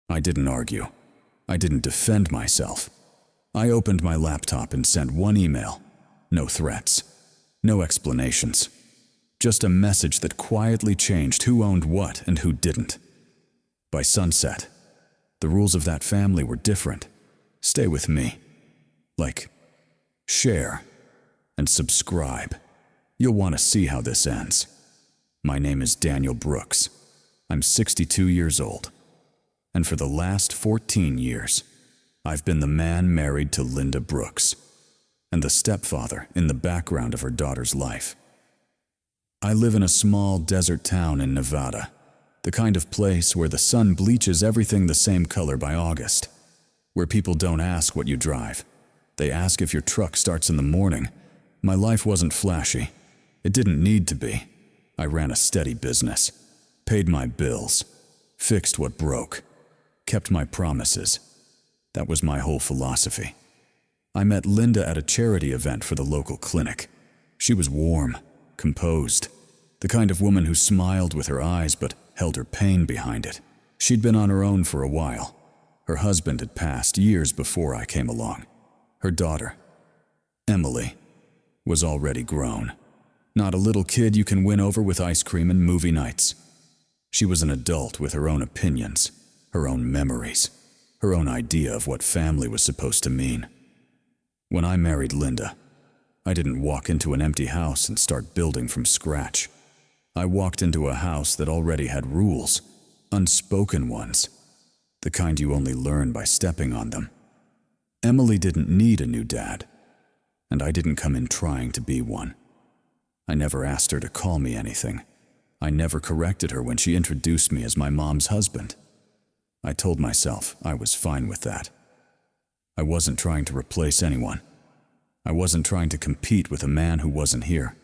I didn't argue. I didn't defend myself. I opened my laptop and sent one email. No threats. No explanations. Just a message that quietly changed who owned what and who didn't. By sunset, the rules of that family were different. Stay with me. Like, share, and subscribe. You'll want to see how this ends. My name is Daniel Brooks. I'm 62 years old. And for the last 14 years, I've been the man married to Linda Brooks, and the stepfather in the background of her daughter's life. I live in a small desert town in Nevada, the kind of place where the sun bleaches everything the same color by August, where people don't ask what you drive. They ask if your truck starts in the morning. My life wasn't flashy. It didn't need to be. I ran a steady business, paid my bills, fixed what broke, kept my promises. That was my whole philosophy. I met Linda at a charity event for the local clinic. She was warm, composed, the kind of woman who smiled with her eyes but held her pain behind it. She'd been on her own for a while. Her husband had passed years before I came along. Her daughter, Emily, was already grown. Not a little kid you can win over with ice cream and movie nights. She was an adult with her own opinions, her own memories, her own idea of what family was supposed to mean. When I married Linda, I didn't walk into an empty house and start building from scratch. I walked into a house that already had rules, unspoken ones, the kind you only learn by stepping on them. Emily didn't need a new dad, and I didn't come in trying to be one. I never asked her to call me anything. I never corrected her when she introduced me as my mom's husband. I told myself I was fine with that. I wasn't trying to replace anyone. I wasn't trying to compete with a man who wasn't here.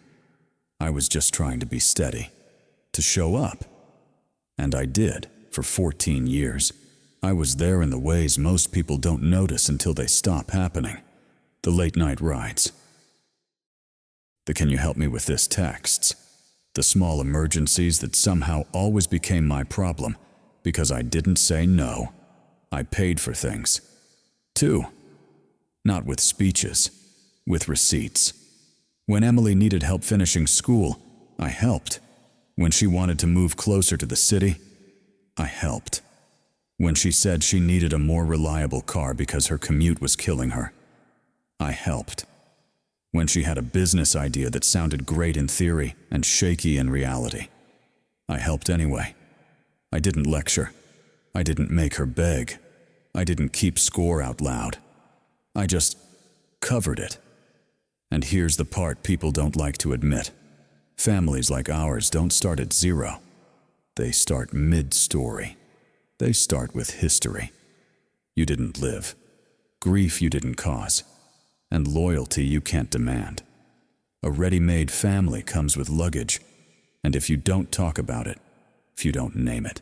I was just trying to be steady, to show up. And I did, for 14 years. I was there in the ways most people don't notice until they stop happening. The late-night rides. The "can you help me with this" texts. The small emergencies that somehow always became my problem because I didn't say no. I paid for things. 2. Not with speeches, with receipts. When Emily needed help finishing school, I helped. When she wanted to move closer to the city, I helped. When she said she needed a more reliable car because her commute was killing her, I helped. When she had a business idea that sounded great in theory and shaky in reality, I helped anyway. I didn't lecture. I didn't make her beg. I didn't keep score out loud. I just covered it. And here's the part people don't like to admit. Families like ours don't start at zero. They start mid-story. They start with history. You didn't live. Grief you didn't cause. And loyalty you can't demand. A ready-made family comes with luggage, and if you don't talk about it, if you don't name it,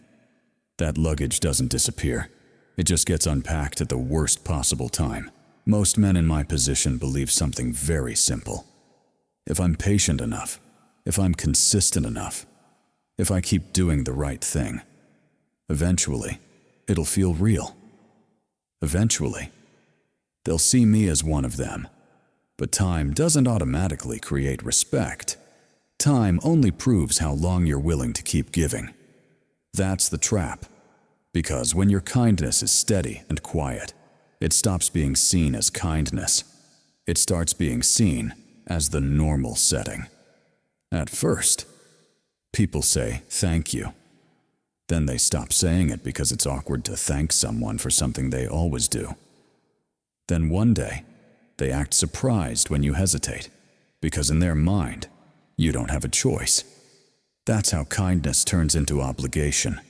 that luggage doesn't disappear. It just gets unpacked at the worst possible time. Most men in my position believe something very simple. If I'm patient enough, if I'm consistent enough, if I keep doing the right thing, eventually, it'll feel real. Eventually, they'll see me as one of them. But time doesn't automatically create respect. Time only proves how long you're willing to keep giving. That's the trap. Because when your kindness is steady and quiet, it stops being seen as kindness. It starts being seen as the normal setting. At first, people say thank you. Then they stop saying it because it's awkward to thank someone for something they always do. Then one day, they act surprised when you hesitate, because in their mind, you don't have a choice. That's how kindness turns into obligation.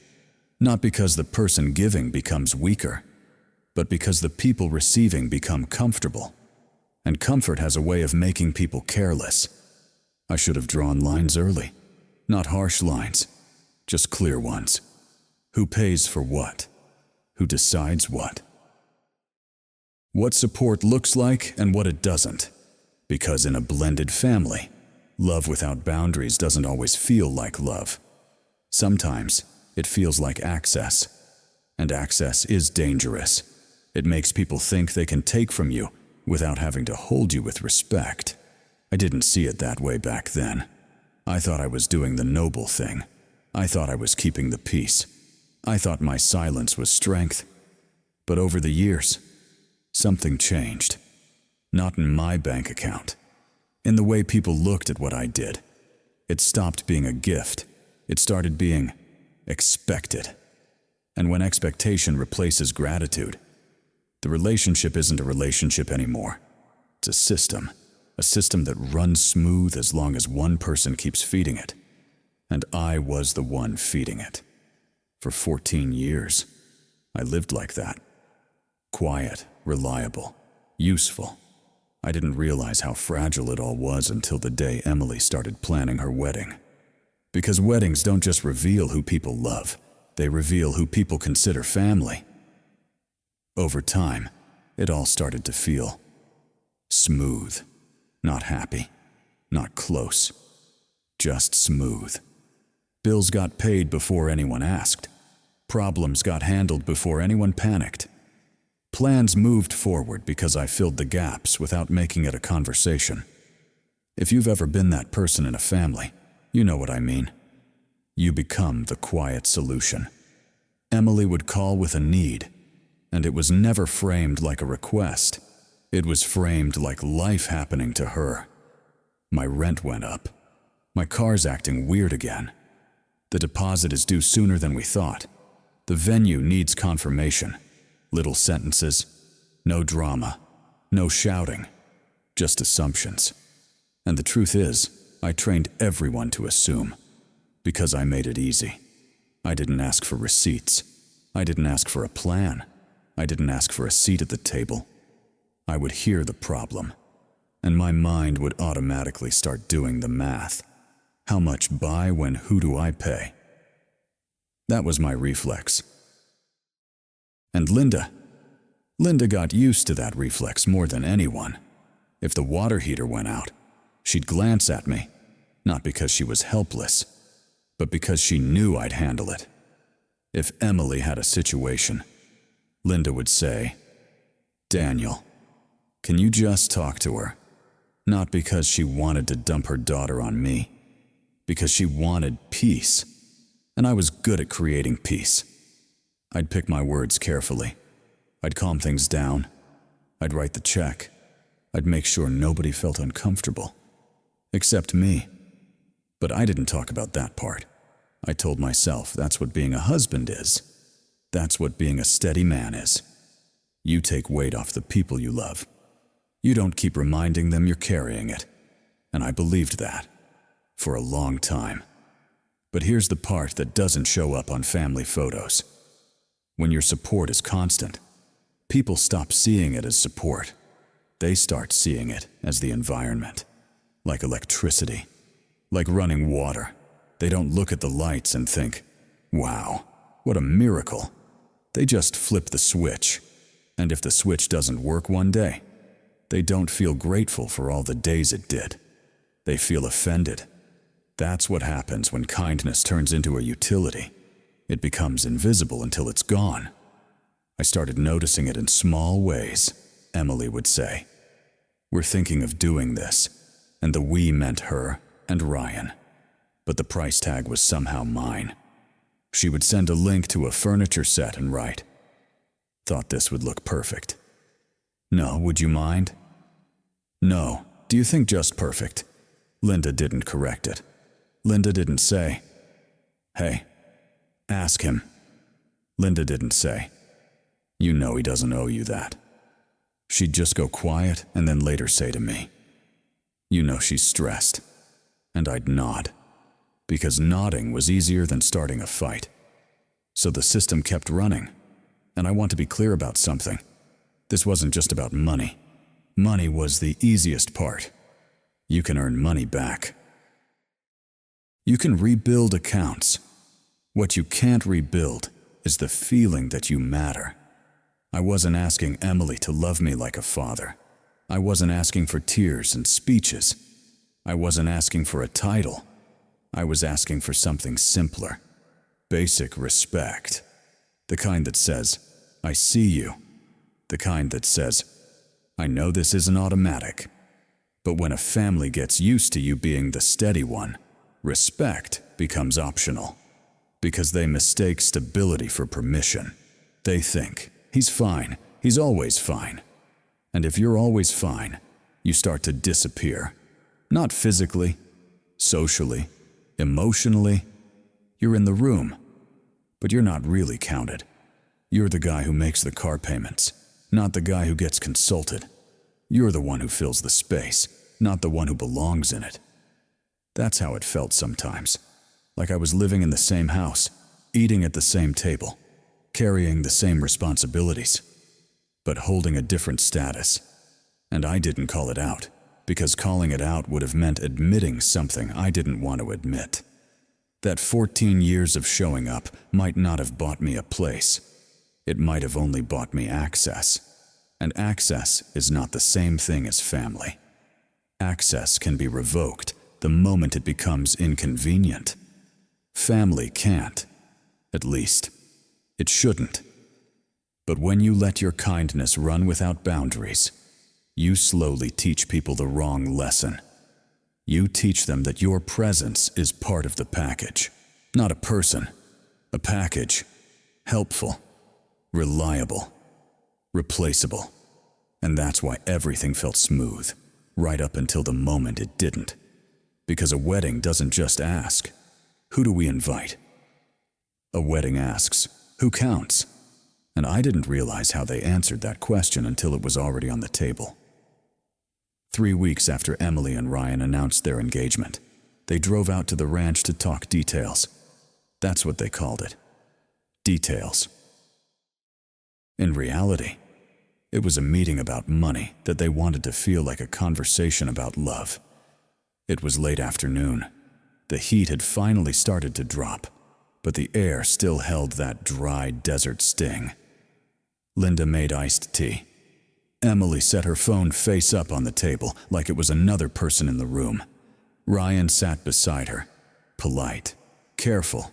Not because the person giving becomes weaker, but because the people receiving become comfortable. And comfort has a way of making people careless. I should have drawn lines early. Not harsh lines, just clear ones. Who pays for what? Who decides what? What support looks like and what it doesn't. Because in a blended family, love without boundaries doesn't always feel like love. Sometimes it feels like access. And access is dangerous. It makes people think they can take from you without having to hold you with respect. I didn't see it that way back then. I thought I was doing the noble thing. I thought I was keeping the peace. I thought my silence was strength. But over the years, something changed. Not in my bank account. In the way people looked at what I did. It stopped being a gift. It started being expected. And when expectation replaces gratitude, the relationship isn't a relationship anymore. It's a system that runs smooth as long as one person keeps feeding it. And I was the one feeding it. For 14 years, I lived like that. Quiet, reliable, useful. I didn't realize how fragile it all was until the day Emily started planning her wedding. Because weddings don't just reveal who people love, they reveal who people consider family. Over time, it all started to feel smooth. Not happy, not close, just smooth. Bills got paid before anyone asked. Problems got handled before anyone panicked. Plans moved forward because I filled the gaps without making it a conversation. If you've ever been that person in a family, you know what I mean. You become the quiet solution. Emily would call with a need, and it was never framed like a request. It was framed like life happening to her. My rent went up. My car's acting weird again. The deposit is due sooner than we thought. The venue needs confirmation. Little sentences, no drama, no shouting, just assumptions. And the truth is, I trained everyone to assume, because I made it easy. I didn't ask for receipts. I didn't ask for a plan. I didn't ask for a seat at the table. I would hear the problem, and my mind would automatically start doing the math. How much buy when who do I pay? That was my reflex. And Linda got used to that reflex more than anyone. If the water heater went out, she'd glance at me, not because she was helpless, but because she knew I'd handle it. If Emily had a situation, Linda would say, "Daniel, can you just talk to her?" Not because she wanted to dump her daughter on me, because she wanted peace, and I was good at creating peace. I'd pick my words carefully. I'd calm things down. I'd write the check. I'd make sure nobody felt uncomfortable, except me. But I didn't talk about that part. I told myself that's what being a husband is. That's what being a steady man is. You take weight off the people you love. You don't keep reminding them you're carrying it. And I believed that for a long time. But here's the part that doesn't show up on family photos. When your support is constant, people stop seeing it as support. They start seeing it as the environment, like electricity, like running water. They don't look at the lights and think, "Wow, what a miracle." They just flip the switch. And if the switch doesn't work one day, they don't feel grateful for all the days it did. They feel offended. That's what happens when kindness turns into a utility. It becomes invisible until it's gone. I started noticing it in small ways, Emily would say. "We're thinking of doing this," and the "we" meant her and Ryan. But the price tag was somehow mine. She would send a link to a furniture set and write, "Thought this would look perfect." "No, would you mind?" "No, do you think just perfect?" Linda didn't correct it. Linda didn't say, "Hey, ask him." Linda didn't say, "You know he doesn't owe you that." She'd just go quiet and then later say to me, "You know she's stressed." And I'd nod, because nodding was easier than starting a fight. So the system kept running. And I want to be clear about something. This wasn't just about money. Money was the easiest part. You can earn money back. You can rebuild accounts. What you can't rebuild is the feeling that you matter. I wasn't asking Emily to love me like a father. I wasn't asking for tears and speeches. I wasn't asking for a title. I was asking for something simpler. Basic respect. The kind that says, "I see you." The kind that says, "I know this isn't automatic." But when a family gets used to you being the steady one, respect becomes optional. Because they mistake stability for permission. They think, "He's fine. He's always fine." And if you're always fine, you start to disappear. Not physically, socially, emotionally. You're in the room, but you're not really counted. You're the guy who makes the car payments, not the guy who gets consulted. You're the one who fills the space, not the one who belongs in it. That's how it felt sometimes. Like I was living in the same house, eating at the same table, carrying the same responsibilities, but holding a different status. And I didn't call it out, because calling it out would have meant admitting something I didn't want to admit. That 14 years of showing up might not have bought me a place. It might have only bought me access. And access is not the same thing as family. Access can be revoked the moment it becomes inconvenient. Family can't. At least, it shouldn't. But when you let your kindness run without boundaries, you slowly teach people the wrong lesson. You teach them that your presence is part of the package, not a person. A package. Helpful, reliable, replaceable. And that's why everything felt smooth, right up until the moment it didn't. Because a wedding doesn't just ask, "Who do we invite?" A wedding asks, "Who counts?" And I didn't realize how they answered that question until it was already on the table. 3 weeks after Emily and Ryan announced their engagement, they drove out to the ranch to talk details. That's what they called it. Details. In reality, it was a meeting about money that they wanted to feel like a conversation about love. It was late afternoon. The heat had finally started to drop, but the air still held that dry desert sting. Linda made iced tea. Emily set her phone face up on the table like it was another person in the room. Ryan sat beside her, polite, careful,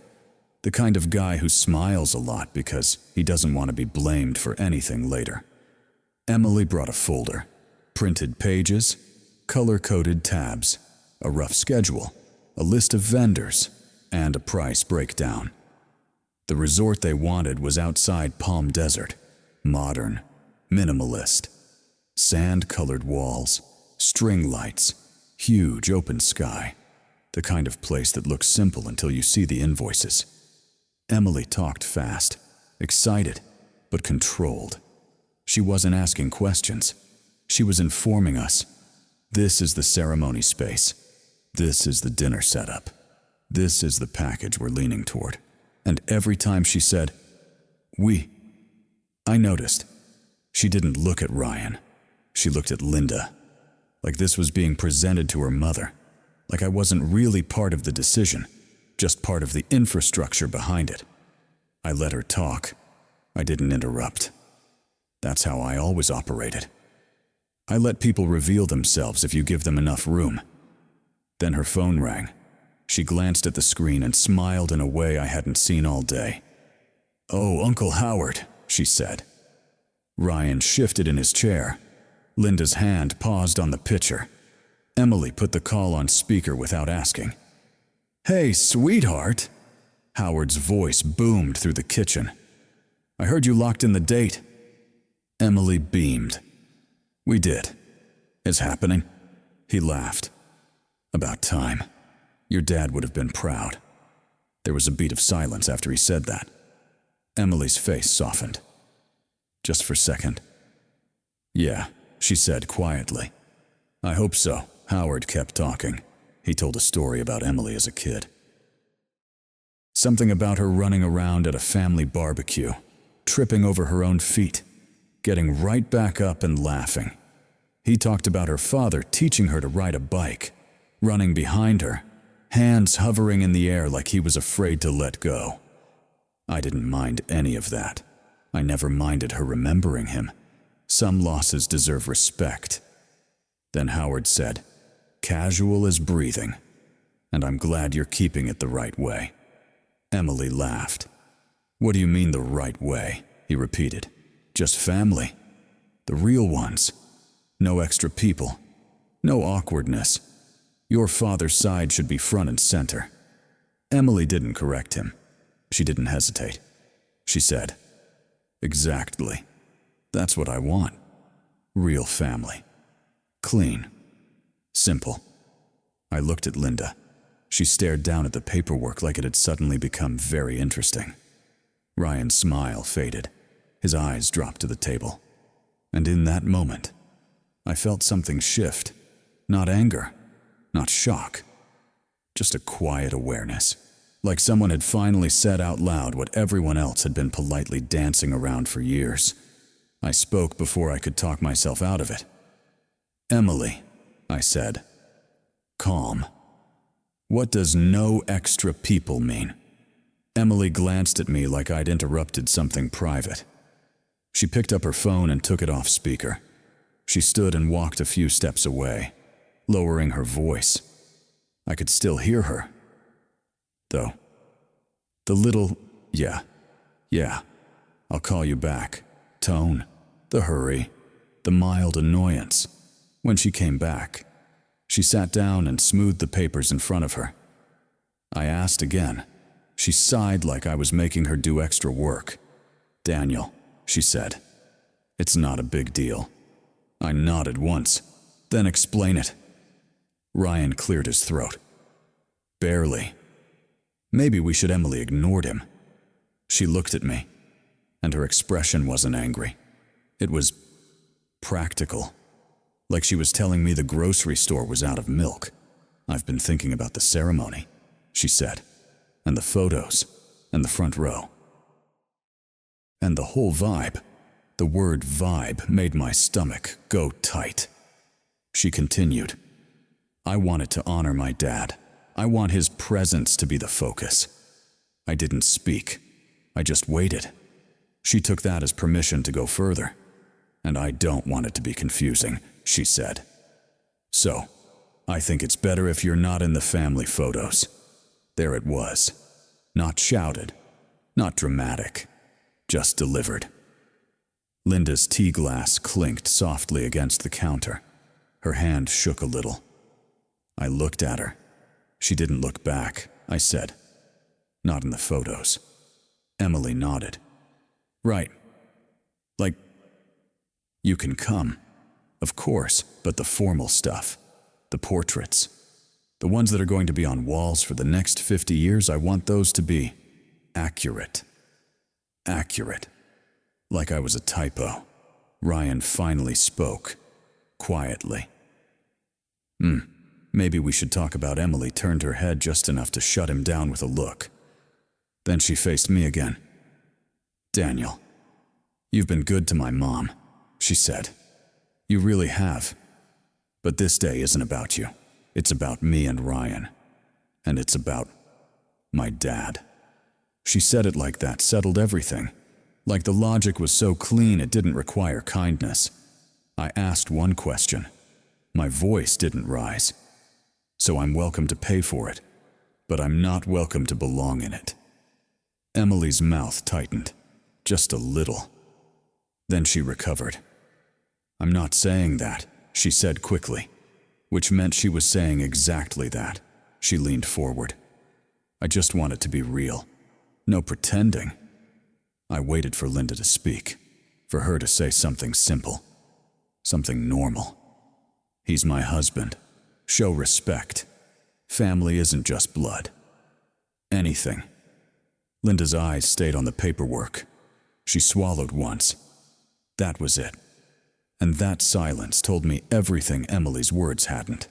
the kind of guy who smiles a lot because he doesn't want to be blamed for anything later. Emily brought a folder, printed pages, color-coded tabs, a rough schedule, a list of vendors, and a price breakdown. The resort they wanted was outside Palm Desert, modern, minimalist. Sand-colored walls, string lights, huge open sky. The kind of place that looks simple until you see the invoices. Emily talked fast, excited, but controlled. She wasn't asking questions. She was informing us. This is the ceremony space. This is the dinner setup. This is the package we're leaning toward. And every time she said, "we," I noticed. She didn't look at Ryan. She looked at Linda. Like this was being presented to her mother. Like I wasn't really part of the decision, just part of the infrastructure behind it. I let her talk. I didn't interrupt. That's how I always operated. I let people reveal themselves if you give them enough room. Then her phone rang. She glanced at the screen and smiled in a way I hadn't seen all day. "Oh, Uncle Howard," she said. Ryan shifted in his chair. Linda's hand paused on the pitcher. Emily put the call on speaker without asking. "Hey, sweetheart," Howard's voice boomed through the kitchen. "I heard you locked in the date." Emily beamed. "We did. It's happening." He laughed. "About time. Your dad would have been proud." There was a beat of silence after he said that. Emily's face softened. Just for a second. "Yeah," she said quietly. "I hope so." Howard kept talking. He told a story about Emily as a kid. Something about her running around at a family barbecue, tripping over her own feet, getting right back up and laughing. He talked about her father teaching her to ride a bike, running behind her, hands hovering in the air like he was afraid to let go. I didn't mind any of that. I never minded her remembering him. Some losses deserve respect. Then Howard said, "Casual as breathing, and I'm glad you're keeping it the right way." Emily laughed. "What do you mean the right way?" he repeated. "Just family. The real ones. No extra people. No awkwardness. Your father's side should be front and center." Emily didn't correct him. She didn't hesitate. She said, "Exactly. That's what I want. Real family. Clean. Simple." I looked at Linda. She stared down at the paperwork like it had suddenly become very interesting. Ryan's smile faded. His eyes dropped to the table. And in that moment, I felt something shift. Not anger, not shock, just a quiet awareness. Like someone had finally said out loud what everyone else had been politely dancing around for years. I spoke before I could talk myself out of it. "Emily," I said. Calm. "What does no extra people mean?" Emily glanced at me like I'd interrupted something private. She picked up her phone and took it off speaker. She stood and walked a few steps away, lowering her voice. I could still hear her, though. The little, yeah, I'll call you back tone, the hurry, the mild annoyance. When she came back, she sat down and smoothed the papers in front of her. I asked again. She sighed like I was making her do extra work. "Daniel," she said, "it's not a big deal." I nodded once, then "Explain it." Ryan cleared his throat. "Barely." Maybe we should Emily ignored him. She looked at me, and her expression wasn't angry. It was practical, like she was telling me the grocery store was out of milk. "I've been thinking about the ceremony," she said, "and the photos, and the front row. And the whole vibe." The word vibe made my stomach go tight. She continued, "I wanted to honor my dad. I want his presence to be the focus." I didn't speak. I just waited. She took that as permission to go further. "And I don't want it to be confusing," she said. "So, I think it's better if you're not in the family photos." There it was. Not shouted, not dramatic, just delivered. Linda's tea glass clinked softly against the counter. Her hand shook a little. I looked at her. She didn't look back. I said, "Not in the photos." Emily nodded. "Right. Like, you can come, of course, but the formal stuff, the portraits, the ones that are going to be on walls for the next 50 years, I want those to be accurate." Accurate. Like I was a typo. Ryan finally spoke, quietly. Maybe we should talk about." Emily turned her head just enough to shut him down with a look. Then she faced me again. "Daniel, you've been good to my mom," she said. "You really have. But this day isn't about you. It's about me and Ryan. And it's about my dad." She said it like that settled everything. Like the logic was so clean it didn't require kindness. I asked one question. My voice didn't rise. "So I'm welcome to pay for it, but I'm not welcome to belong in it." Emily's mouth tightened, just a little. Then she recovered. "I'm not saying that," she said quickly, which meant she was saying exactly that. She leaned forward. "I just want it to be real. No pretending." I waited for Linda to speak, for her to say something simple, something normal. "He's my husband. Show respect. Family isn't just blood." Anything. Linda's eyes stayed on the paperwork. She swallowed once. That was it. And that silence told me everything Emily's words hadn't.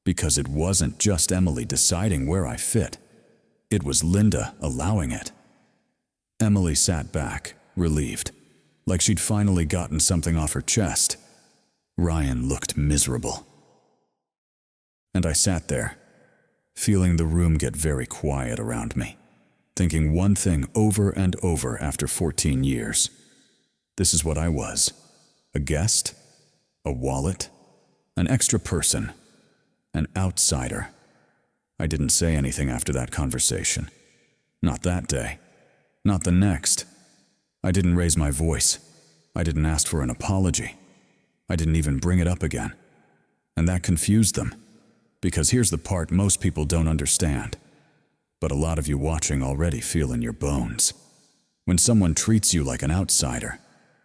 Because it wasn't just Emily deciding where I fit. It was Linda allowing it. Emily sat back, relieved, like she'd finally gotten something off her chest. Ryan looked miserable. And I sat there, feeling the room get very quiet around me, thinking one thing over and over after 14 years. This is what I was. A guest, a wallet, an extra person, an outsider. I didn't say anything after that conversation. Not that day. not the next. I didn't raise my voice. I didn't ask for an apology. I didn't even bring it up again. And that confused them. Because here's the part most people don't understand, but a lot of you watching already feel in your bones. When someone treats you like an outsider,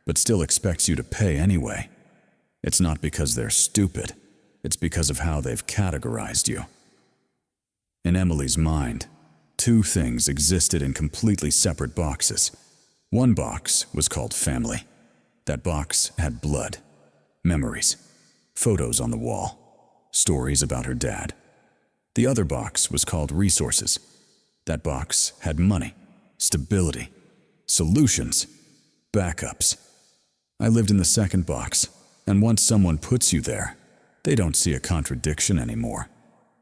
but still expects you to pay anyway, it's not because they're stupid, it's because of how they've categorized you. In Emily's mind, two things existed in completely separate boxes. One box was called family. That box had blood, memories, photos on the wall, stories about her dad. The other box was called resources. That box had money, stability, solutions, backups. I lived in the second box, and once someone puts you there, they don't see a contradiction anymore.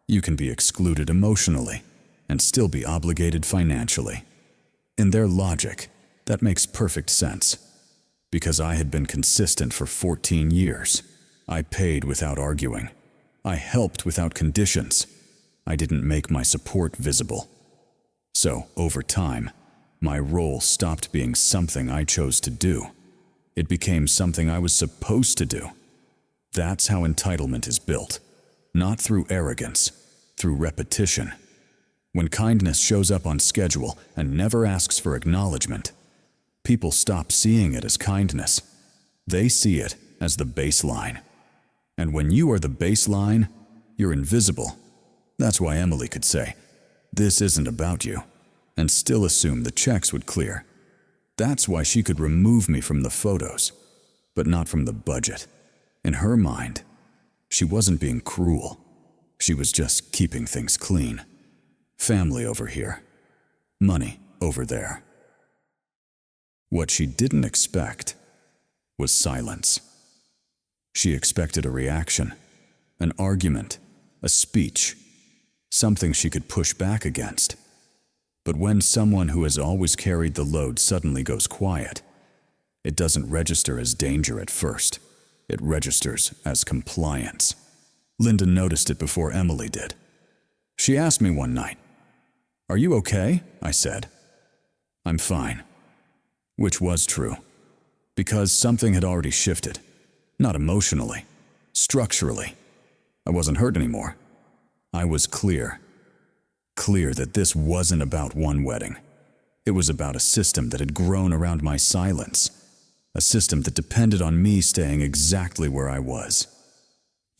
You can be excluded emotionally and still be obligated financially. In their logic, that makes perfect sense. Because I had been consistent for 14 years. I paid without arguing. I helped without conditions. I didn't make my support visible. So, over time, my role stopped being something I chose to do. It became something I was supposed to do. That's how entitlement is built. Not through arrogance, through repetition. When kindness shows up on schedule and never asks for acknowledgement, people stop seeing it as kindness. They see it as the baseline. And when you are the baseline, you're invisible. That's why Emily could say, "This isn't about you," and still assume the checks would clear. That's why she could remove me from the photos, but not from the budget. In her mind, she wasn't being cruel. She was just keeping things clean. Family over here, money over there. What she didn't expect was silence. She expected a reaction, an argument, a speech, something she could push back against. But when someone who has always carried the load suddenly goes quiet, it doesn't register as danger at first. It registers as compliance. Linda noticed it before Emily did. She asked me one night, "Are you okay?" I said. "I'm fine." Which was true, because something had already shifted. Not emotionally, structurally. I wasn't hurt anymore. I was clear that this wasn't about one wedding. It was about a system that had grown around my silence, a system that depended on me staying exactly where I was.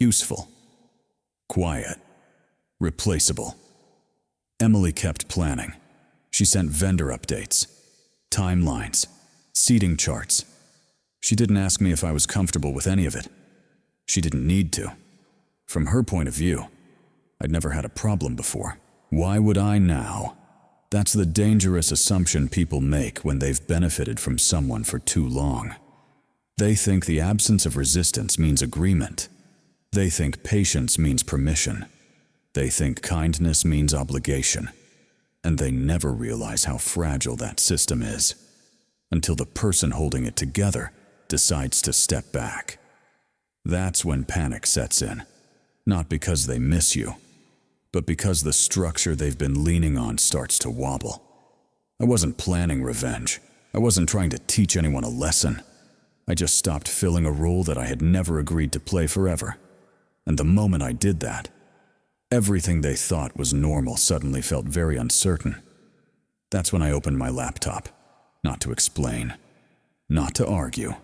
Useful, quiet, replaceable. Emily kept planning. She sent vendor updates, timelines, seating charts. She didn't ask me if I was comfortable with any of it. She didn't need to. From her point of view, I'd never had a problem before. Why would I now? That's the dangerous assumption people make when they've benefited from someone for too long. They think the absence of resistance means agreement. They think patience means permission. They think kindness means obligation. And they never realize how fragile that system is, until the person holding it together decides to step back. That's when panic sets in, not because they miss you, but because the structure they've been leaning on starts to wobble. I wasn't planning revenge. I wasn't trying to teach anyone a lesson. I just stopped filling a role that I had never agreed to play forever. And the moment I did that, everything they thought was normal suddenly felt very uncertain. That's when I opened my laptop, not to explain, not to argue,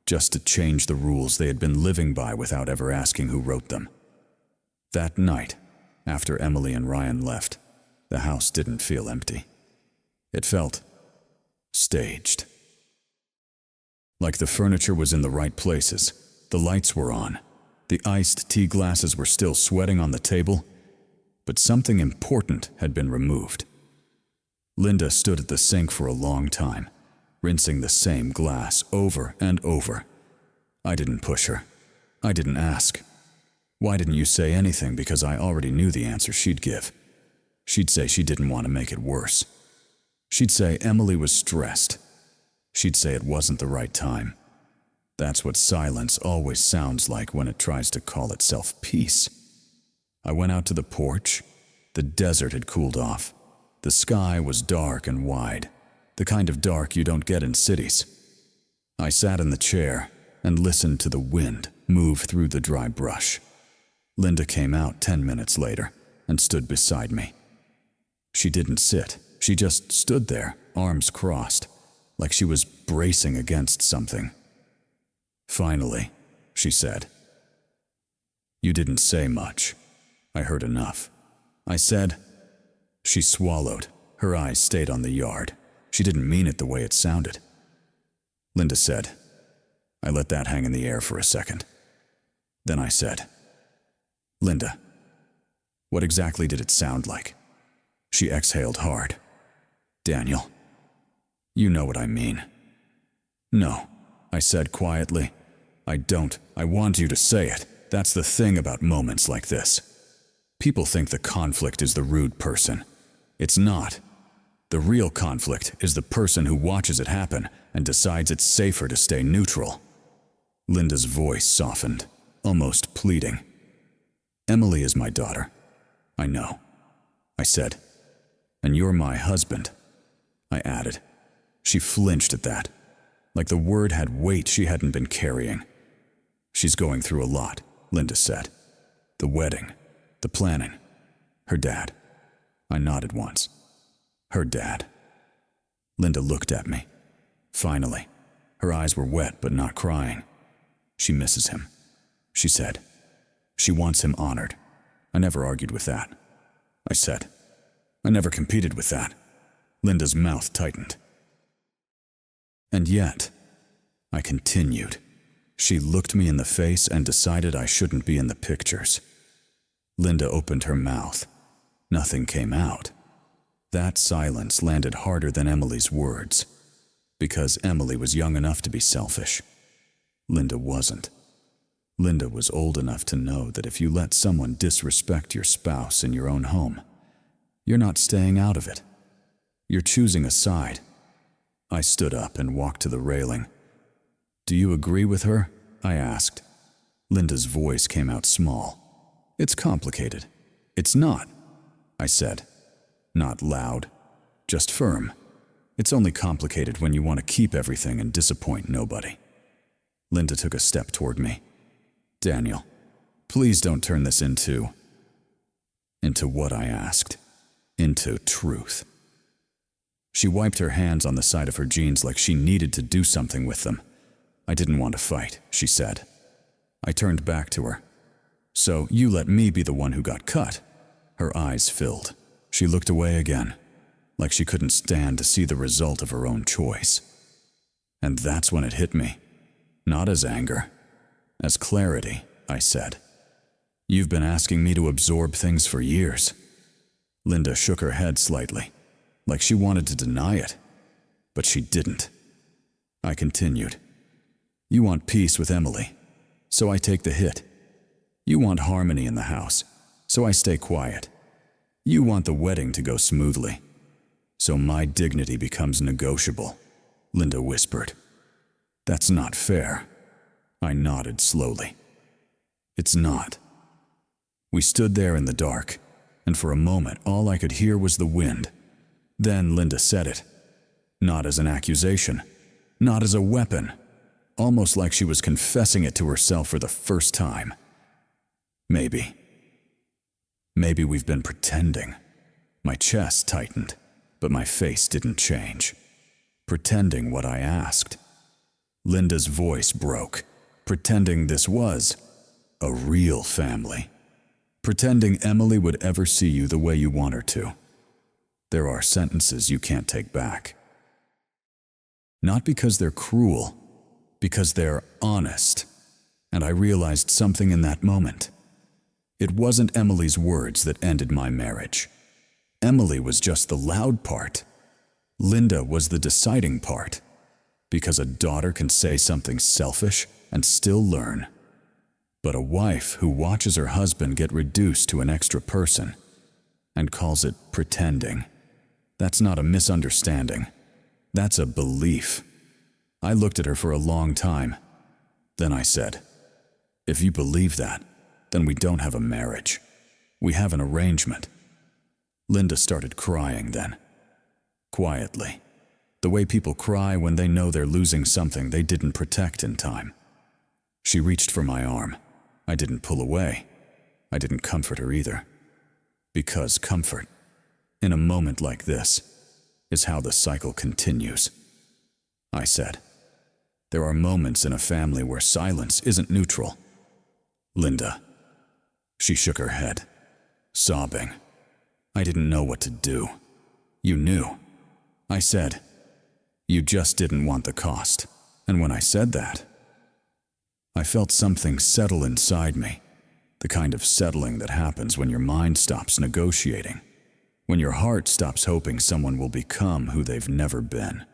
just to change the rules they had been living by without ever asking who wrote them. That night, after Emily and Ryan left, the house didn't feel empty. It felt staged. Like the furniture was in the right places, the lights were on, the iced tea glasses were still sweating on the table, but something important had been removed. Linda stood at the sink for a long time, rinsing the same glass over and over. I didn't push her. I didn't ask. "Why didn't you say anything?" Because I already knew the answer she'd give. She'd say she didn't want to make it worse. She'd say Emily was stressed. She'd say it wasn't the right time. That's what silence always sounds like when it tries to call itself peace. I went out to the porch. The desert had cooled off. The sky was dark and wide. the kind of dark you don't get in cities. I sat in the chair and listened to the wind move through the dry brush. Linda came out 10 minutes later and stood beside me. She didn't sit. She just stood there, arms crossed, like she was bracing against something. Finally, she said, "You didn't say much. I heard enough." I said. She swallowed. Her eyes stayed on the yard. She didn't mean it the way it sounded. Linda said. I let that hang in the air for a second. Then I said, "Linda, what exactly did it sound like?" She exhaled hard. "Daniel, you know what I mean." "No," I said quietly. "I don't. I want you to say it. That's the thing about moments like this. People think the conflict is the rude person. It's not. The real conflict is the person who watches it happen and decides it's safer to stay neutral." Linda's voice softened, almost pleading. "Emily is my daughter. I know," I said. "And you're my husband," I added. She flinched at that, like the word had weight she hadn't been carrying. "She's going through a lot," Linda said. "The wedding, the planning, her dad." I nodded once. "Her dad." Linda looked at me. Finally, her eyes were wet but not crying. "She misses him," she said. "She wants him honored." I never argued with that, I said. "I never competed with that." Linda's mouth tightened. "And yet," I continued, "she looked me in the face and decided I shouldn't be in the pictures." Linda opened her mouth. Nothing came out. That silence landed harder than Emily's words, because Emily was young enough to be selfish. Linda wasn't. Linda was old enough to know that if you let someone disrespect your spouse in your own home, you're not staying out of it. You're choosing a side. I stood up and walked to the railing. "Do you agree with her?" I asked. Linda's voice came out small. "It's complicated." "It's not," I said. Not loud, just firm. "It's only complicated when you want to keep everything and disappoint nobody." Linda took a step toward me. "Daniel, please don't turn this into..." "Into what?" I asked. "Into truth." She wiped her hands on the side of her jeans like she needed to do something with them. "I didn't want to fight," she said. I turned back to her. "So you let me be the one who got cut?" Her eyes filled. She looked away again, like she couldn't stand to see the result of her own choice. And that's when it hit me. Not as anger, as clarity, I said. "You've been asking me to absorb things for years." Linda shook her head slightly, like she wanted to deny it, but she didn't. I continued. "You want peace with Emily, so I take the hit. You want harmony in the house, so I stay quiet. You want the wedding to go smoothly, so my dignity becomes negotiable," Linda whispered. "That's not fair." I nodded slowly. "It's not." We stood there in the dark, and for a moment all I could hear was the wind. Then Linda said it. Not as an accusation, not as a weapon, almost like she was confessing it to herself for the first time. Maybe we've been pretending." My chest tightened, but my face didn't change. Pretending what I asked. Linda's voice broke. Pretending this was a real family. Pretending Emily would ever see you the way you want her to. There are sentences you can't take back. Not because they're cruel, because they're honest. And I realized something in that moment. It wasn't Emily's words that ended my marriage. Emily was just the loud part. Linda was the deciding part. Because a daughter can say something selfish and still learn. But a wife who watches her husband get reduced to an extra person and calls it pretending, that's not a misunderstanding. That's a belief. I looked at her for a long time. Then I said, "If you believe that, then we don't have a marriage. We have an arrangement." Linda started crying then. Quietly. The way people cry when they know they're losing something they didn't protect in time. She reached for my arm. I didn't pull away. I didn't comfort her either. Because comfort, in a moment like this, is how the cycle continues. I said, there are moments in a family where silence isn't neutral. Linda. She shook her head, sobbing. I didn't know what to do. You knew. I said, you just didn't want the cost. And when I said that, I felt something settle inside me, the kind of settling that happens when your mind stops negotiating, when your heart stops hoping someone will become who they've never been.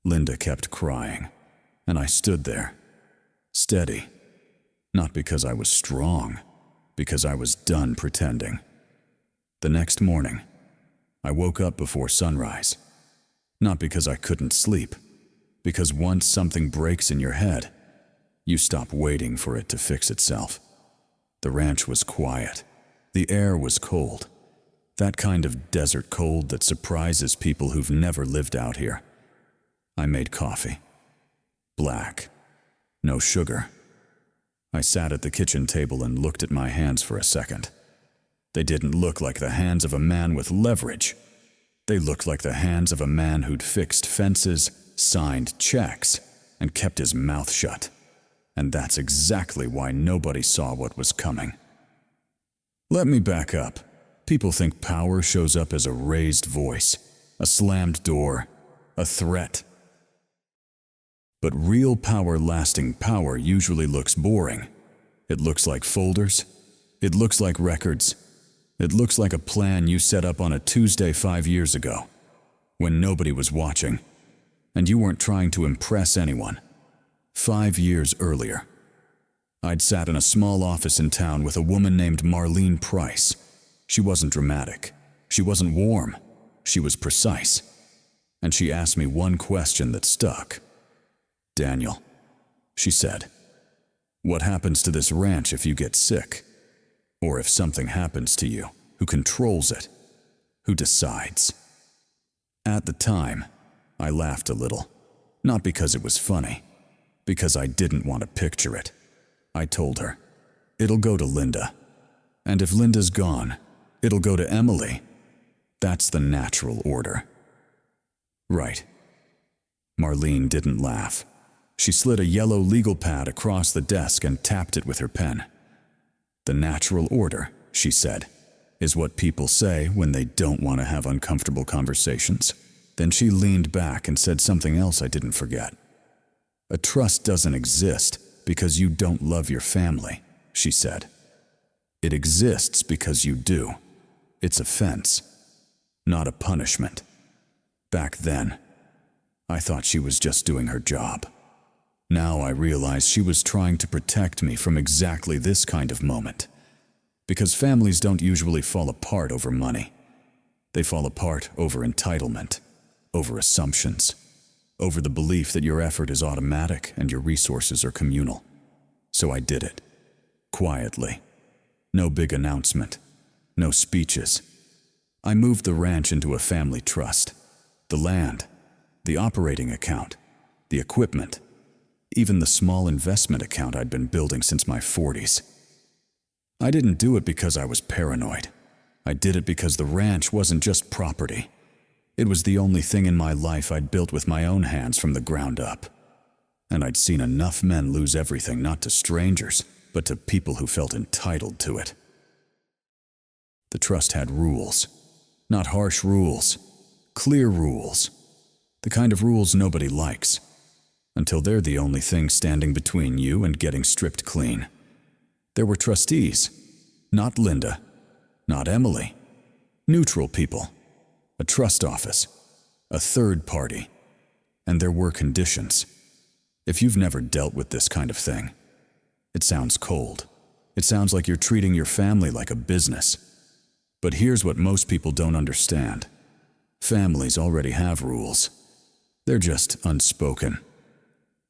Linda kept crying, and I stood there, steady, not because I was strong, because I was done pretending. The next morning, I woke up before sunrise, not because I couldn't sleep, because once something breaks in your head, you stop waiting for it to fix itself. The ranch was quiet. The air was cold. That kind of desert cold that surprises people who've never lived out here. I made coffee. Black. No sugar. I sat at the kitchen table and looked at my hands for a second. They didn't look like the hands of a man with leverage. They looked like the hands of a man who'd fixed fences, signed checks, and kept his mouth shut. And that's exactly why nobody saw what was coming. Let me back up. People think power shows up as a raised voice, a slammed door, a threat. But real power, lasting power, usually looks boring. It looks like folders. It looks like records. It looks like a plan you set up on a Tuesday 5 years ago, when nobody was watching, and you weren't trying to impress anyone. 5 years earlier, I'd sat in a small office in town with a woman named Marlene Price. She wasn't dramatic. She wasn't warm. She was precise. And she asked me one question that stuck. Daniel, she said, what happens to this ranch if you get sick? Or if something happens to you, who controls it? Who decides? At the time, I laughed a little, not because it was funny, because I didn't want to picture it. I told her, it'll go to Linda. And if Linda's gone, it'll go to Emily. That's the natural order. Right. Marlene didn't laugh. She slid a yellow legal pad across the desk and tapped it with her pen. The natural order, she said, is what people say when they don't want to have uncomfortable conversations. Then she leaned back and said something else I didn't forget. A trust doesn't exist because you don't love your family, she said. It exists because you do. It's a fence, not a punishment. Back then, I thought she was just doing her job. Now I realize she was trying to protect me from exactly this kind of moment. Because families don't usually fall apart over money. They fall apart over entitlement, over assumptions, over the belief that your effort is automatic and your resources are communal. So I did it. Quietly. No big announcement. No speeches. I moved the ranch into a family trust. The land, the operating account, the equipment, even the small investment account I'd been building since my 40s. I didn't do it because I was paranoid. I did it because the ranch wasn't just property. It was the only thing in my life I'd built with my own hands from the ground up. And I'd seen enough men lose everything, not to strangers, but to people who felt entitled to it. The trust had rules. Not harsh rules. Clear rules. The kind of rules nobody likes, until they're the only thing standing between you and getting stripped clean. There were trustees. Not Linda. Not Emily. Neutral people. A trust office, a third party, and there were conditions. If you've never dealt with this kind of thing, it sounds cold. It sounds like you're treating your family like a business. But here's what most people don't understand. Families already have rules. They're just unspoken.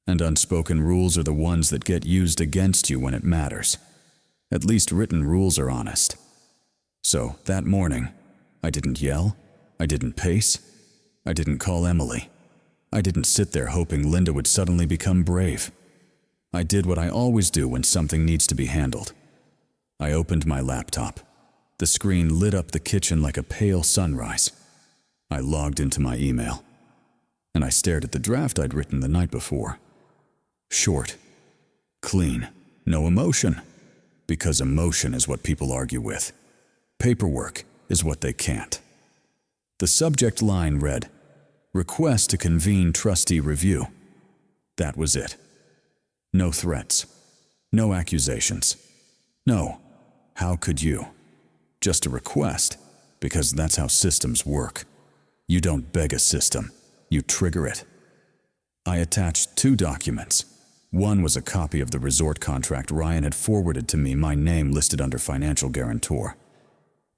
And unspoken rules are the ones that get used against you when it matters. At least written rules are honest. So that morning, I didn't yell. I didn't pace. I didn't call Emily. I didn't sit there hoping Linda would suddenly become brave. I did what I always do when something needs to be handled. I opened my laptop. The screen lit up the kitchen like a pale sunrise. I logged into my email, and I stared at the draft I'd written the night before. Short, clean, no emotion, because emotion is what people argue with. Paperwork is what they can't. The subject line read, "Request to convene trustee review." That was it. No threats. No accusations. No, how could you? Just a request, because that's how systems work. You don't beg a system, you trigger it. I attached 2 documents. One was a copy of the resort contract Ryan had forwarded to me, my name listed under financial guarantor.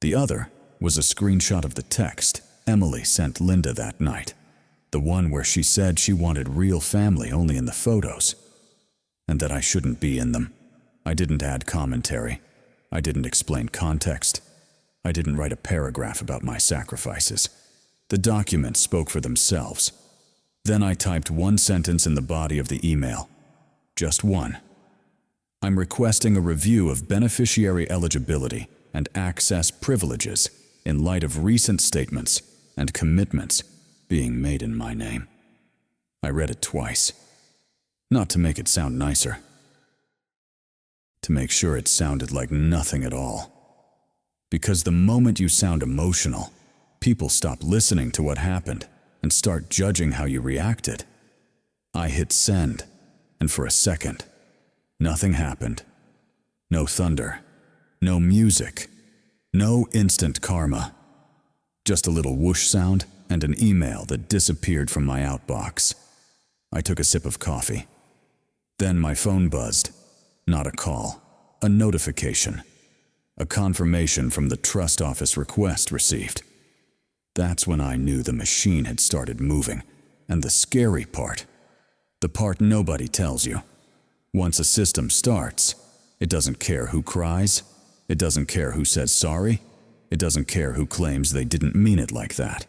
The other was a screenshot of the text Emily sent Linda that night, the one where she said she wanted real family only in the photos, and that I shouldn't be in them. I didn't add commentary. I didn't explain context. I didn't write a paragraph about my sacrifices. The documents spoke for themselves. Then I typed 1 sentence in the body of the email. Just one. I'm requesting a review of beneficiary eligibility and access privileges in light of recent statements and commitments being made in my name. I read it twice. Not to make it sound nicer. To make sure it sounded like nothing at all. Because the moment you sound emotional, people stop listening to what happened and start judging how you reacted. I hit send, and for a second, nothing happened. No thunder, no music, no instant karma. Just a little whoosh sound and an email that disappeared from my outbox. I took a sip of coffee. Then my phone buzzed. Not a call, a notification. A confirmation from the trust office request received. That's when I knew the machine had started moving, and the scary part, the part nobody tells you. Once a system starts, it doesn't care who cries, it doesn't care who says sorry, it doesn't care who claims they didn't mean it like that.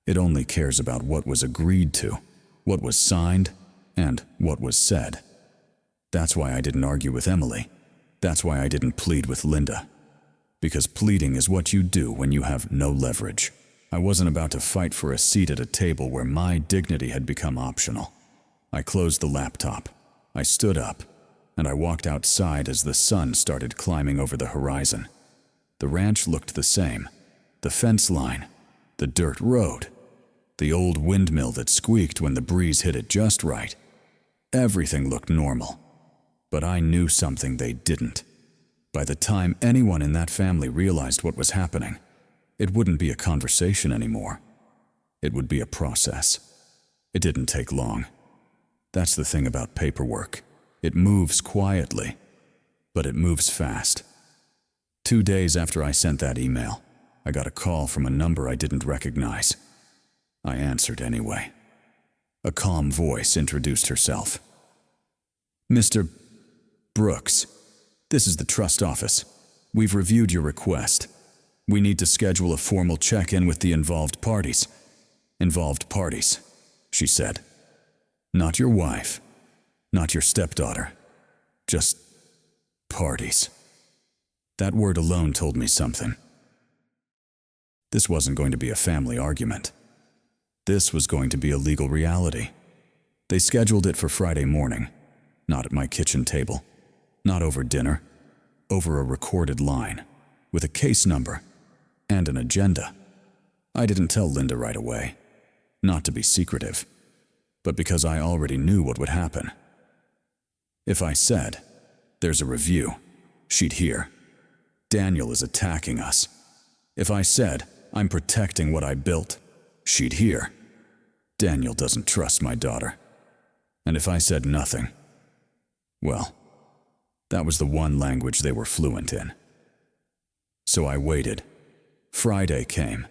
It only cares about what was agreed to, what was signed, and what was said. That's why I didn't argue with Emily. That's why I didn't plead with Linda. Because pleading is what you do when you have no leverage. I wasn't about to fight for a seat at a table where my dignity had become optional. I closed the laptop. I stood up, and I walked outside as the sun started climbing over the horizon. The ranch looked the same. The fence line, the dirt road, the old windmill that squeaked when the breeze hit it just right. Everything looked normal. But I knew something they didn't. By the time anyone in that family realized what was happening, it wouldn't be a conversation anymore. It would be a process. It didn't take long. That's the thing about paperwork. It moves quietly, but it moves fast. 2 days after I sent that email, I got a call from a number I didn't recognize. I answered anyway. A calm voice introduced herself. "Mr. Brooks, this is the trust office. We've reviewed your request. We need to schedule a formal check-in with the involved parties." "Involved parties," she said. "Not your wife, not your stepdaughter, just parties." That word alone told me something. This wasn't going to be a family argument. This was going to be a legal reality. They scheduled it for Friday morning, not at my kitchen table, not over dinner, over a recorded line, with a case number and an agenda. I didn't tell Linda right away, not to be secretive, but because I already knew what would happen. If I said, "There's a review," she'd hear, "Daniel is attacking us." If I said, "I'm protecting what I built," she'd hear, "Daniel doesn't trust my daughter." And if I said nothing, well, that was the one language they were fluent in. So I waited. Friday came.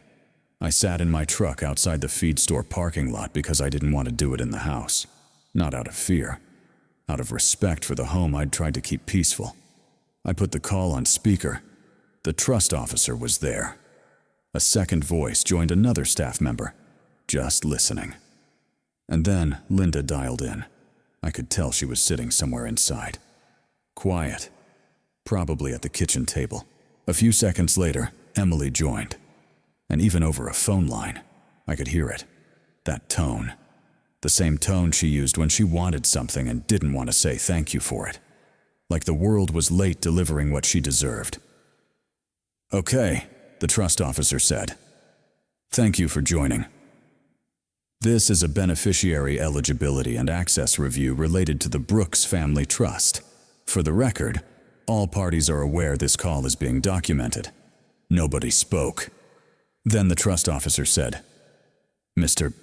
I sat in my truck outside the feed store parking lot because I didn't want to do it in the house. Not out of fear. Out of respect for the home I'd tried to keep peaceful. I put the call on speaker. The trust officer was there. A second voice joined another staff member, just listening. And then Linda dialed in. I could tell she was sitting somewhere inside. Quiet. Probably at the kitchen table. A few seconds later, Emily joined. And even over a phone line, I could hear it. That tone. The same tone she used when she wanted something and didn't want to say thank you for it. Like the world was late delivering what she deserved. "Okay," the trust officer said. "Thank you for joining. This is a beneficiary eligibility and access review related to the Brooks Family Trust. For the record, all parties are aware this call is being documented." Nobody spoke. Then the trust officer said, "Mr.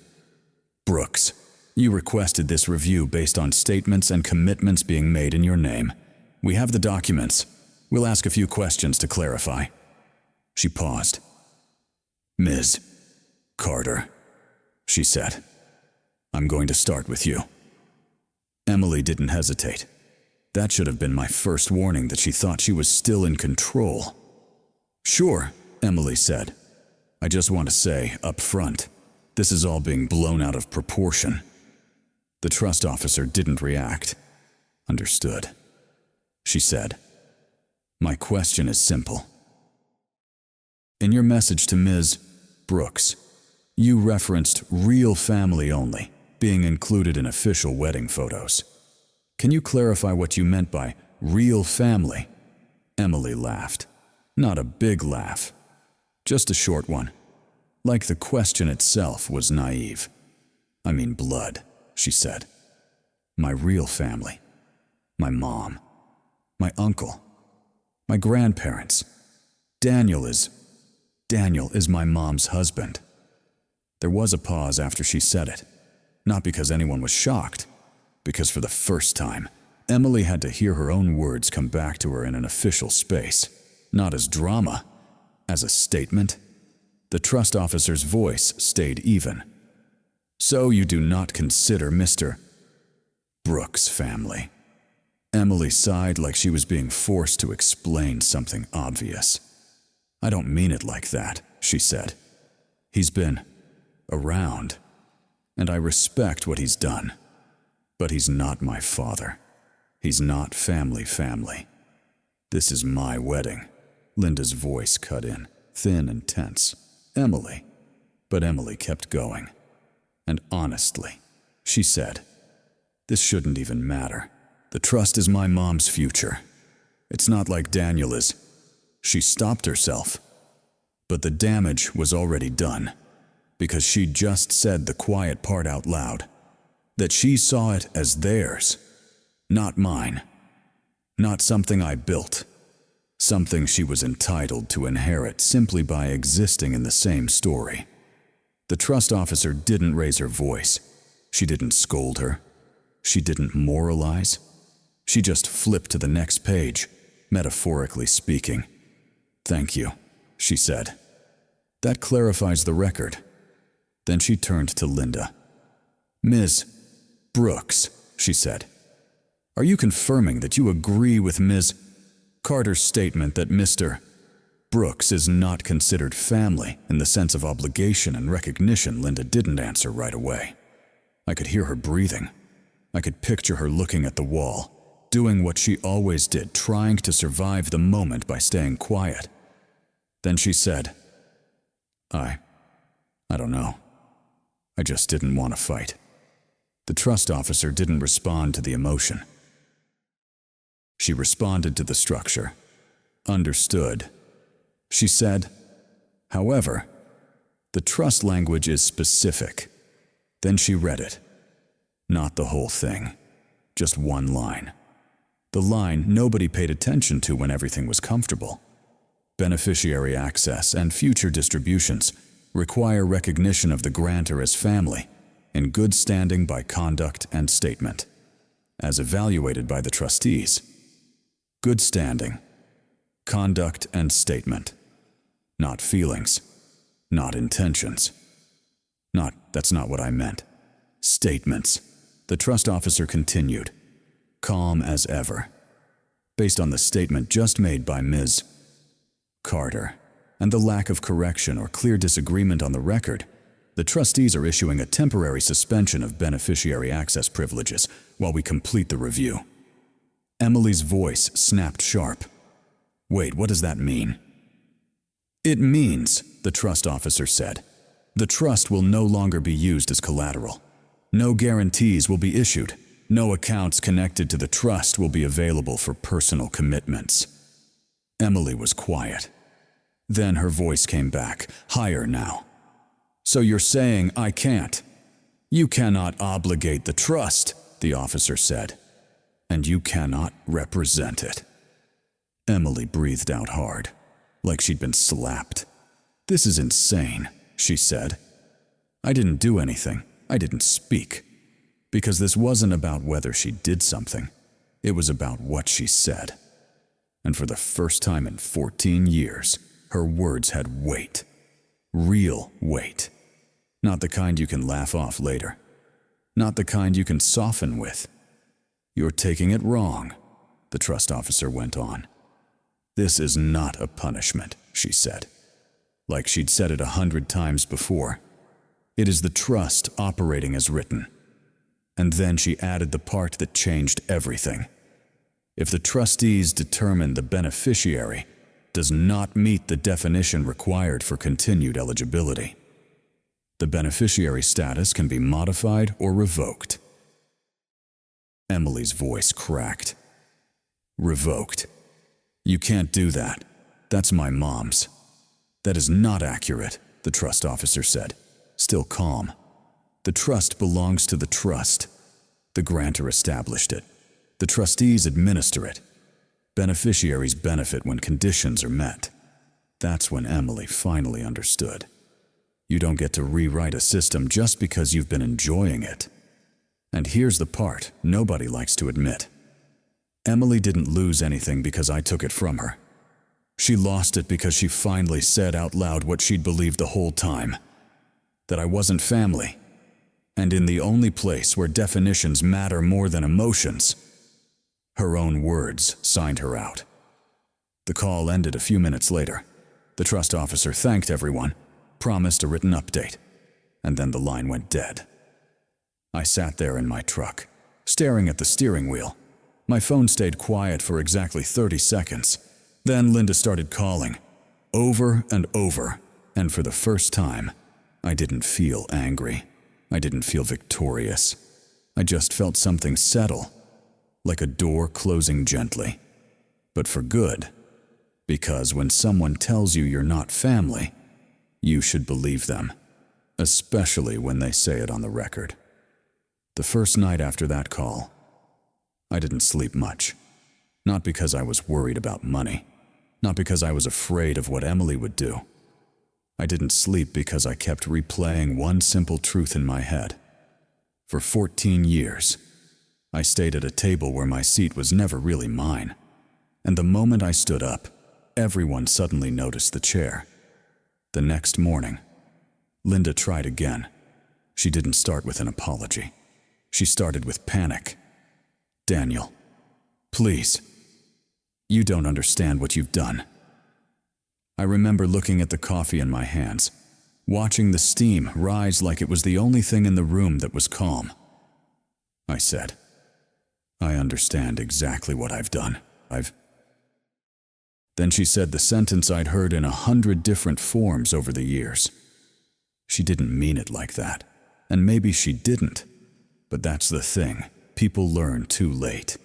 Brooks, you requested this review based on statements and commitments being made in your name. We have the documents. We'll ask a few questions to clarify." She paused. "Ms. Carter," she said, "I'm going to start with you." Emily didn't hesitate. That should have been my first warning that she thought she was still in control. "Sure," Emily said. "I just want to say, up front, this is all being blown out of proportion." The trust officer didn't react. "Understood," she said. "My question is simple. In your message to Ms. Brooks, you referenced real family only being included in official wedding photos. Can you clarify what you meant by real family?" Emily laughed. Not a big laugh, just a short one. Like the question itself was naive. "I mean blood," she said. "My real family. My mom. My uncle. My grandparents. Daniel is my mom's husband." There was a pause after she said it. Not because anyone was shocked, because for the first time, Emily had to hear her own words come back to her in an official space. Not as drama, as a statement. The trust officer's voice stayed even. "So you do not consider Mr. Brooks family?" Emily sighed like she was being forced to explain something obvious. "I don't mean it like that," she said. "He's been around, and I respect what he's done. But he's not my father. He's not family. This is my wedding." Linda's voice cut in, thin and tense. "Emily." But Emily kept going. "And honestly," she said, "this shouldn't even matter. The trust is my mom's future. It's not like Daniel is." She stopped herself. But the damage was already done, because she just said the quiet part out loud. That she saw it as theirs, not mine. Not something I built. Something she was entitled to inherit simply by existing in the same story. The trust officer didn't raise her voice. She didn't scold her. She didn't moralize. She just flipped to the next page, metaphorically speaking. "Thank you," she said. "That clarifies the record." Then she turned to Linda. "Ms. Brooks," she said, "are you confirming that you agree with Ms. Carter's statement that Mr. Brooks is not considered family in the sense of obligation and recognition?" Linda didn't answer right away. I could hear her breathing. I could picture her looking at the wall, doing what she always did, trying to survive the moment by staying quiet. Then she said, I don't know. I just didn't want to fight." The trust officer didn't respond to the emotion. She responded to the structure. "Understood." She said, "However, the trust language is specific." Then she read it. Not the whole thing, just one line. The line nobody paid attention to when everything was comfortable. Beneficiary access and future distributions require recognition of the grantor as family, in good standing by conduct and statement, as evaluated by the trustees. Good standing, conduct and statement, not feelings, not intentions. That's not what I meant. Statements. The trust officer continued, calm as ever. Based on the statement just made by Ms. Carter, and the lack of correction or clear disagreement on the record, The trustees are issuing a temporary suspension of beneficiary access privileges while we complete the review. Emily's voice snapped sharp. Wait, what does that mean? It means, the trust officer said, the trust will no longer be used as collateral. No guarantees will be issued. No accounts connected to the trust will be available for personal commitments. Emily was quiet. Then her voice came back, higher now. So you're saying I can't? You cannot obligate the trust, the officer said, and you cannot represent it. Emily breathed out hard, like she'd been slapped. This is insane, she said. I didn't do anything. I didn't speak. Because this wasn't about whether she did something. It was about what she said. And for the first time in 14 years, her words had weight. Real weight. Not the kind you can laugh off later. Not the kind you can soften with. You're taking it wrong, the trust officer went on. This is not a punishment, she said. Like she'd said it 100 times before. It is the trust operating as written. And then she added the part that changed everything. If the trustees determine the beneficiary does not meet the definition required for continued eligibility, the beneficiary status can be modified or revoked. Emily's voice cracked. Revoked. You can't do that. That's my mom's. That is not accurate, the trust officer said, still calm. The trust belongs to the trust. The grantor established it. The trustees administer it. Beneficiaries benefit when conditions are met. That's when Emily finally understood. You don't get to rewrite a system just because you've been enjoying it. And here's the part nobody likes to admit. Emily didn't lose anything because I took it from her. She lost it because she finally said out loud what she'd believed the whole time. That I wasn't family. And in the only place where definitions matter more than emotions, her own words signed her out. The call ended a few minutes later. The trust officer thanked everyone, promised a written update, and then the line went dead. I sat there in my truck, staring at the steering wheel. My phone stayed quiet for exactly 30 seconds. Then Linda started calling, over and over, and for the first time, I didn't feel angry. I didn't feel victorious. I just felt something settle, like a door closing gently. But for good, because when someone tells you you're not family, you should believe them, especially when they say it on the record. The first night after that call, I didn't sleep much. Not because I was worried about money. Not because I was afraid of what Emily would do. I didn't sleep because I kept replaying one simple truth in my head. For 14 years, I stayed at a table where my seat was never really mine. And the moment I stood up, everyone suddenly noticed the chair. The next morning, Linda tried again. She didn't start with an apology. She started with panic. Daniel, please. You don't understand what you've done. I remember looking at the coffee in my hands, watching the steam rise like it was the only thing in the room that was calm. I said, I understand exactly what I've done. Then she said the sentence I'd heard in 100 different forms over the years. She didn't mean it like that, and maybe she didn't. But that's the thing, people learn too late.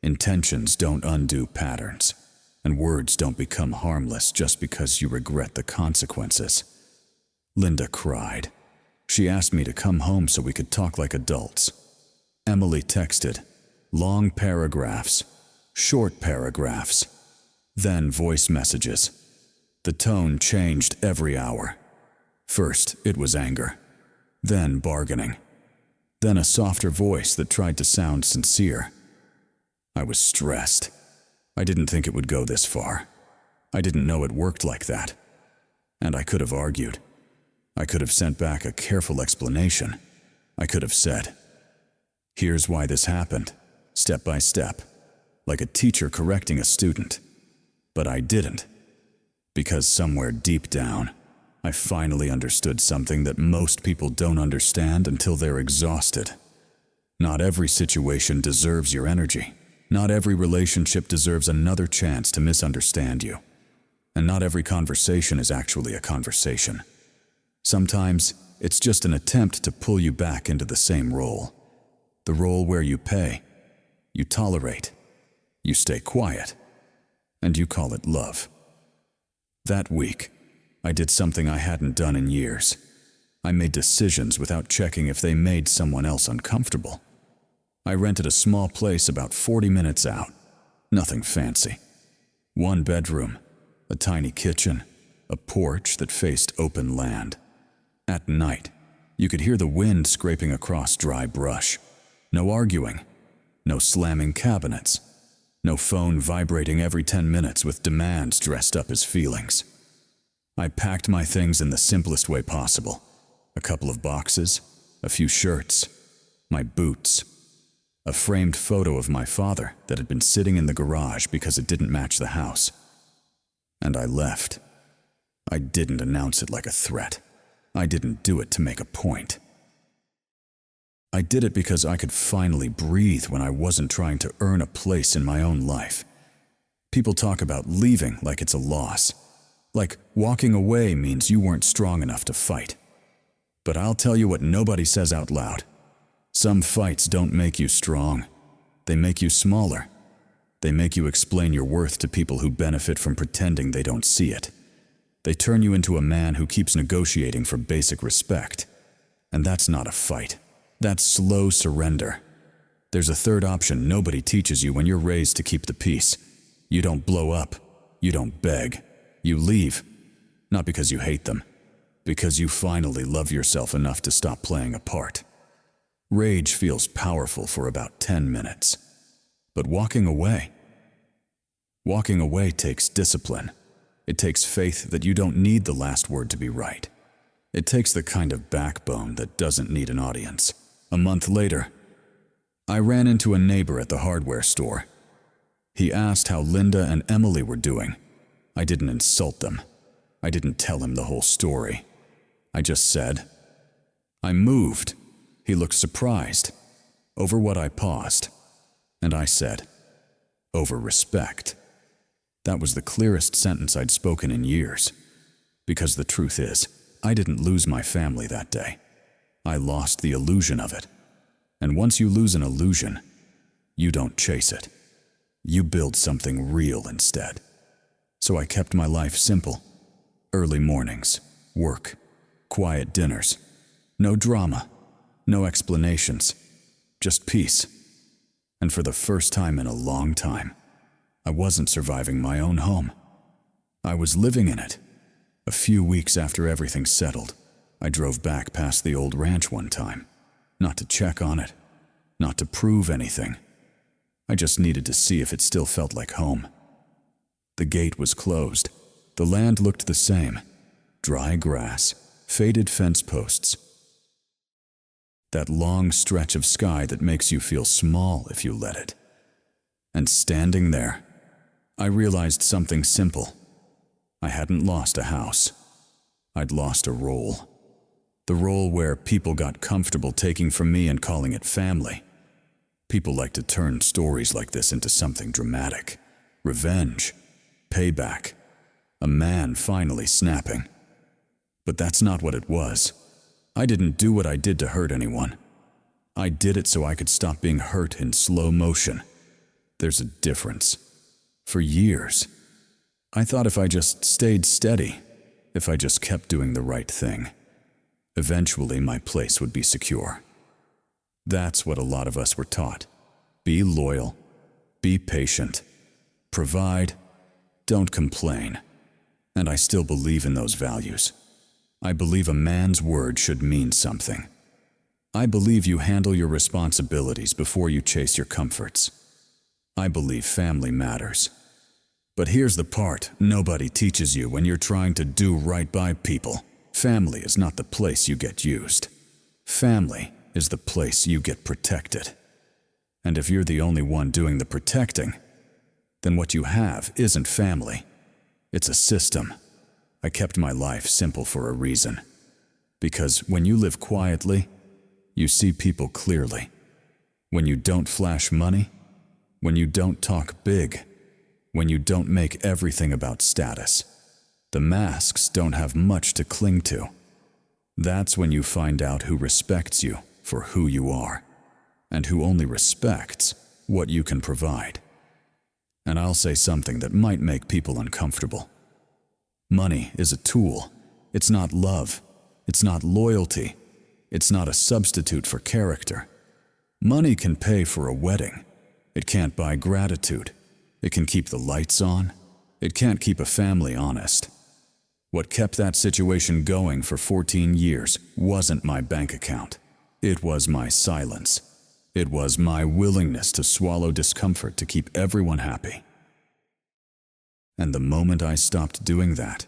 Intentions don't undo patterns, and words don't become harmless just because you regret the consequences. Linda cried. She asked me to come home so we could talk like adults. Emily texted, long paragraphs, short paragraphs, then voice messages. The tone changed every hour. First, it was anger, then bargaining, then a softer voice that tried to sound sincere. I was stressed. I didn't think it would go this far. I didn't know it worked like that. And I could have argued. I could have sent back a careful explanation. I could have said, here's why this happened, step by step, like a teacher correcting a student. But I didn't, because somewhere deep down, I finally understood something that most people don't understand until they're exhausted. Not every situation deserves your energy. Not every relationship deserves another chance to misunderstand you. And not every conversation is actually a conversation. Sometimes it's just an attempt to pull you back into the same role. The role where you pay, you tolerate, you stay quiet, and you call it love. That week, I did something I hadn't done in years. I made decisions without checking if they made someone else uncomfortable. I rented a small place about 40 minutes out. Nothing fancy. 1 bedroom, a tiny kitchen, a porch that faced open land. At night, you could hear the wind scraping across dry brush. No arguing, no slamming cabinets, no phone vibrating every 10 minutes with demands dressed up as feelings. I packed my things in the simplest way possible. A couple of boxes, a few shirts, my boots, a framed photo of my father that had been sitting in the garage because it didn't match the house. And I left. I didn't announce it like a threat. I didn't do it to make a point. I did it because I could finally breathe when I wasn't trying to earn a place in my own life. People talk about leaving like it's a loss. Like walking away means you weren't strong enough to fight. But I'll tell you what nobody says out loud. Some fights don't make you strong. They make you smaller. They make you explain your worth to people who benefit from pretending they don't see it. They turn you into a man who keeps negotiating for basic respect. And that's not a fight. That's slow surrender. There's a third option nobody teaches you when you're raised to keep the peace. You don't blow up. You don't beg. You leave. Not because you hate them. Because you finally love yourself enough to stop playing a part. Rage feels powerful for about 10 minutes. But walking away takes discipline. It takes faith that you don't need the last word to be right. It takes the kind of backbone that doesn't need an audience. A month later, I ran into a neighbor at the hardware store. He asked how Linda and Emily were doing. I didn't insult them. I didn't tell him the whole story. I just said, I moved. He looked surprised, over what I paused. And I said, over respect. That was the clearest sentence I'd spoken in years. Because the truth is, I didn't lose my family that day. I lost the illusion of it. And once you lose an illusion, you don't chase it. You build something real instead. So I kept my life simple. Early mornings, work, quiet dinners. No drama, no explanations, just peace. And for the first time in a long time, I wasn't surviving my own home. I was living in it. A few weeks after everything settled, I drove back past the old ranch one time, not to check on it, not to prove anything. I just needed to see if it still felt like home. The gate was closed. The land looked the same. Dry grass, faded fence posts. That long stretch of sky that makes you feel small if you let it. And standing there, I realized something simple. I hadn't lost a house. I'd lost a role. The role where people got comfortable taking from me and calling it family. People like to turn stories like this into something dramatic. Revenge. Payback. A man finally snapping. But that's not what it was. I didn't do what I did to hurt anyone. I did it so I could stop being hurt in slow motion. There's a difference. For years, I thought if I just stayed steady, if I just kept doing the right thing, eventually my place would be secure. That's what a lot of us were taught. Be loyal, be patient, provide, don't complain. And I still believe in those values. I believe a man's word should mean something. I believe you handle your responsibilities before you chase your comforts. I believe family matters. But here's the part nobody teaches you when you're trying to do right by people. Family is not the place you get used. Family is the place you get protected. And if you're the only one doing the protecting, then what you have isn't family. It's a system. I kept my life simple for a reason. Because when you live quietly, you see people clearly. When you don't flash money, when you don't talk big, when you don't make everything about status, the masks don't have much to cling to. That's when you find out who respects you for who you are, and who only respects what you can provide. And I'll say something that might make people uncomfortable. Money is a tool. It's not love. It's not loyalty. It's not a substitute for character. Money can pay for a wedding. It can't buy gratitude. It can keep the lights on. It can't keep a family honest. What kept that situation going for 14 years wasn't my bank account. It was my silence. It was my willingness to swallow discomfort to keep everyone happy. And the moment I stopped doing that,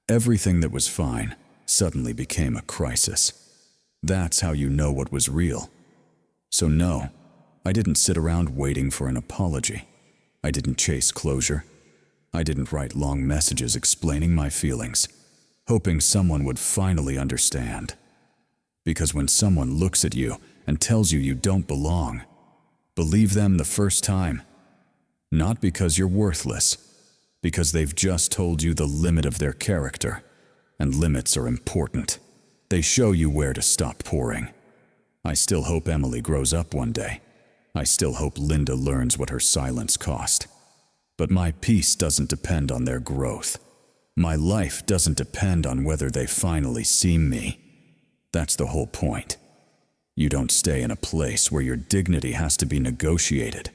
everything that was fine suddenly became a crisis. That's how you know what was real. So no, I didn't sit around waiting for an apology. I didn't chase closure. I didn't write long messages explaining my feelings, hoping someone would finally understand. Because when someone looks at you and tells you you don't belong, believe them the first time. Not because you're worthless, because they've just told you the limit of their character, and limits are important. They show you where to stop pouring. I still hope Emily grows up one day. I still hope Linda learns what her silence cost. But my peace doesn't depend on their growth. My life doesn't depend on whether they finally see me. That's the whole point. You don't stay in a place where your dignity has to be negotiated.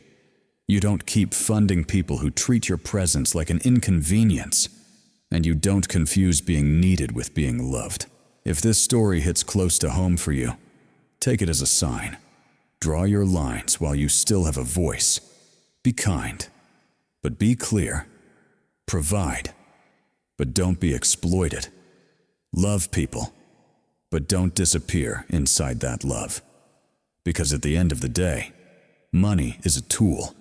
You don't keep funding people who treat your presence like an inconvenience. And you don't confuse being needed with being loved. If this story hits close to home for you, take it as a sign. Draw your lines while you still have a voice. Be kind, but be clear. Provide, but don't be exploited. Love people, but don't disappear inside that love. Because at the end of the day, money is a tool,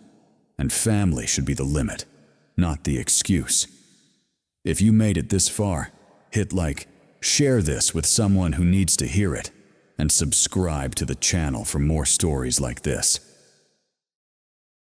and family should be the limit, not the excuse. If you made it this far, hit like, share this with someone who needs to hear it, and subscribe to the channel for more stories like this.